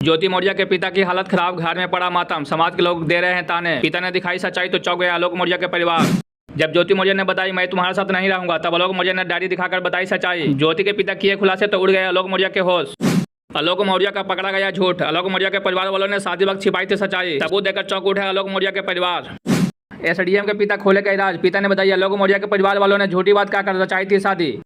ज्योति मौर्य के पिता की हालत खराब, घर में पड़ा मातम, समाज के लोग दे रहे हैं ताने। पिता ने दिखाई सच्चाई तो चौंक गया आलोक मौर्य के परिवार। जब ज्योति मौर्य ने बताई मैं तुम्हारे साथ नहीं रहूंगा, तब आलोक मौर्य ने डायरी दिखाकर बताई सच्चाई। ज्योति के पिता किए खुलासे तो उड़ गए आलोक मौर्य के होश। आलोक मौर्य का पकड़ा गया झूठ। आलोक मौर्य के परिवार वालों ने शादी वक्त छिपाई थी सच्चाई। सबूत देकर चौंक उठे आलोक मौर्य के परिवार। एसडीएम के पिता खोले कई राज। पिता ने बताया आलोक मौर्य के परिवार वालों ने झूठी बात कहकर रचाई थी शादी।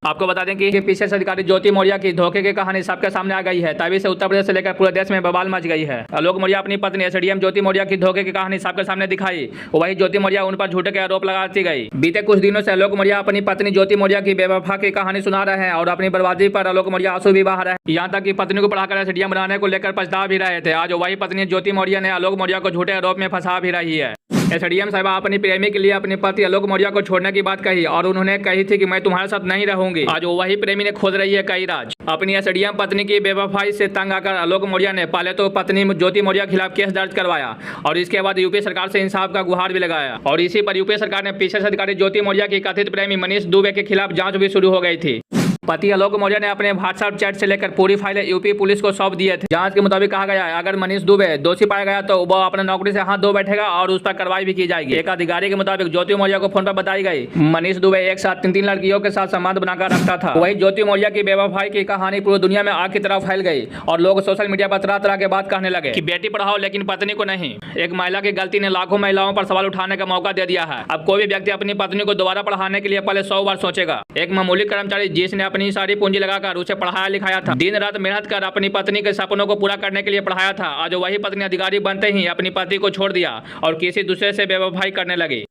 आपको बता दें कि पीछे से अधिकारी ज्योति मौर्य की धोखे की कहानी सबके सामने आ गई है। तभी से उत्तर प्रदेश से लेकर पूरे देश में बवाल मच गई है। आलोक मौर्य अपनी पत्नी एसडीएम ज्योति मौर्य की धोखे की कहानी सबके सामने दिखाई। वही ज्योति मौर्य उन पर झूठे के आरोप लगाती गई। बीते कुछ दिनों से आलोक मौर्य अपनी पत्नी ज्योति मौर्य की बेवफा की कहानी सुना रहे हैं और अपनी बर्बादी पर आलोक मौर्य आंसू भी बहा रहे हैं। यहाँ तक कि पत्नी को पढ़ाकर एसडीएम बनाने को लेकर पछता भी रहे थे। आज वही पत्नी ज्योति मौर्य ने आलोक मौर्य को झूठे आरोप में फंसा भी रही है। एसडीएम साहिबा अपनी प्रेमी के लिए अपने पति आलोक मौर्य को छोड़ने की बात कही और उन्होंने कही थी कि मैं तुम्हारे साथ नहीं रहूंगी। आज वही प्रेमी ने खोद रही है कई राज। अपनी एसडीएम पत्नी की बेवफाई से तंग आकर आलोक मौर्य ने पहले तो पत्नी ज्योति मौर्य के खिलाफ केस दर्ज करवाया और इसके बाद यूपी सरकार से इंसाफ का गुहार भी लगाया। और इसी पर यूपी सरकार ने पीछे से अधिकारी ज्योति मौर्य की कथित प्रेमी मनीष दुबे के खिलाफ जांच भी शुरू हो गई थी। पति आलोक मौर्य ने अपने व्हाट्सएप चैट से लेकर पूरी फाइलें यूपी पुलिस को सौंप दिए थे। जांच के मुताबिक कहा गया है अगर मनीष दुबे दोषी पाया गया तो वह अपने नौकरी से हाथ धो बैठेगा और उस पर कार्रवाई भी की जाएगी। एक अधिकारी के मुताबिक ज्योति मौर्य को फोन पर बताई गई मनीष दुबे एक साथ 3 लड़कियों के साथ संबंध बनाकर रखता था। वही ज्योति मौर्य की बेवफाई की कहानी पूरी दुनिया में आग की तरह फैल गई और लोग सोशल मीडिया पर तरह तरह के बात कहने लगे कि बेटी पढ़ाओ लेकिन पत्नी को नहीं। एक महिला की गलती ने लाखों महिलाओं पर सवाल उठाने का मौका दे दिया है। अब कोई भी व्यक्ति अपनी पत्नी को दोबारा पढ़ाने के लिए पहले 100 बार सोचेगा। एक मामूली कर्मचारी जिसने अपनी सारी पूंजी लगाकर उसे पढ़ाया लिखाया था, दिन रात मेहनत कर अपनी पत्नी के सपनों को पूरा करने के लिए पढ़ाया था, आज वही पत्नी अधिकारी बनते ही अपनी पति को छोड़ दिया और किसी दूसरे से बेवफाई करने लगी।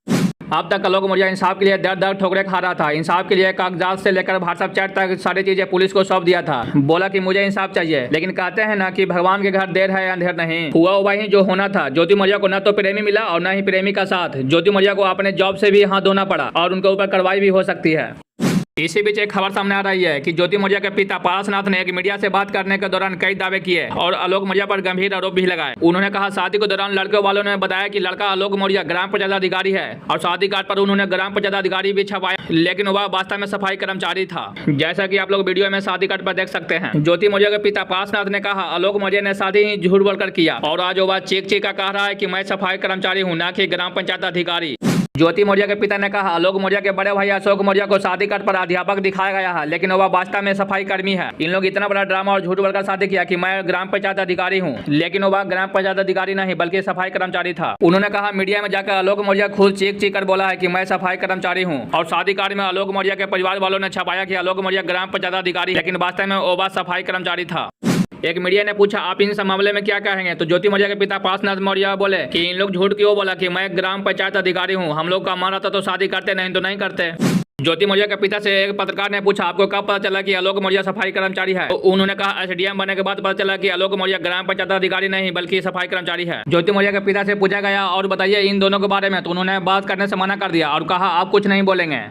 अब तक आलोक मौर्य इंसाफ के लिए दर दर ठोकरे खा रहा था। इंसाफ के लिए कागजात से लेकर व्हाट्सएप चैट तक सारी चीजें पुलिस को सौंप दिया था। बोला कि मुझे इंसाफ चाहिए, लेकिन कहते हैं ना कि भगवान के घर देर है अंधेर नहीं। हुआ वही जो होना था। ज्योति मौर्य को न तो प्रेमी मिला और न ही प्रेमी का साथ। ज्योति मौर्य को अपने जॉब से भी हाथ धोना पड़ा और उनके ऊपर कार्रवाई भी हो सकती है। इसी बीच एक खबर सामने आ रही है कि ज्योति मौर्य के पिता पारसनाथ ने एक मीडिया से बात करने के दौरान कई दावे किए और आलोक मौर्य पर गंभीर आरोप भी लगाए। उन्होंने कहा शादी के दौरान लड़के वालों ने बताया कि लड़का आलोक मौर्य ग्राम पंचायत अधिकारी है और शादी कार्ड पर उन्होंने ग्राम पंचायत अधिकारी भी छपाया, लेकिन वह वास्तव में सफाई कर्मचारी था, जैसा कि आप लोग वीडियो में शादी कार्ड पर देख सकते हैं। ज्योति मौर्य के पिता पारसनाथ ने कहा आलोक मौर्य ने शादी ही झूठ बोलकर किया और आज वह चीख चीख कर कह रहा है कि मैं सफाई कर्मचारी हूँ, न कि ग्राम पंचायत अधिकारी। ज्योति मौर्य के पिता ने कहा आलोक मौर्य के बड़े भाई अशोक मौर्य को शादी कार्ड पर अध्यापक दिखाया गया है, लेकिन वह वास्तव में सफाई कर्मी है। इन लोग इतना बड़ा ड्रामा और झूठ बोलकर शादी किया कि मैं ग्राम पंचायत अधिकारी हूं, लेकिन वह ग्राम पंचायत अधिकारी नहीं बल्कि सफाई कर्मचारी था। उन्होंने कहा मीडिया में जाकर आलोक मौर्य खुद चीख चीख कर बोला है कि मैं सफाई कर्मचारी हूँ और शादी कार्ड में आलोक मौर्य के परिवार वालों ने छपाया कि आलोक मौर्य ग्राम पंचायत अधिकारी, लेकिन वास्तव में वह सफाई कर्मचारी था। एक मीडिया ने पूछा आप इन सब मामले में क्या कहेंगे, तो ज्योति मौर्य के पिता पारसनाथ मौर्य बोले कि इन लोग झूठ क्यों बोला कि मैं ग्राम पंचायत अधिकारी हूँ, हम लोग का मन रहता तो शादी करते, नहीं तो नहीं करते। ज्योति मौर्य के पिता से एक पत्रकार ने पूछा आपको कब पता चला कि आलोक मौर्य सफाई कर्मचारी है, तो उन्होंने कहा एसडीएम बनने के बाद पता चला कि आलोक मौर्य ग्राम पंचायत अधिकारी नहीं बल्कि सफाई कर्मचारी है। ज्योति मौर्य के पिता से पूछा गया और बताइए इन दोनों के बारे में, तो उन्होंने बात करने से मना कर दिया और कहा आप कुछ नहीं बोलेंगे।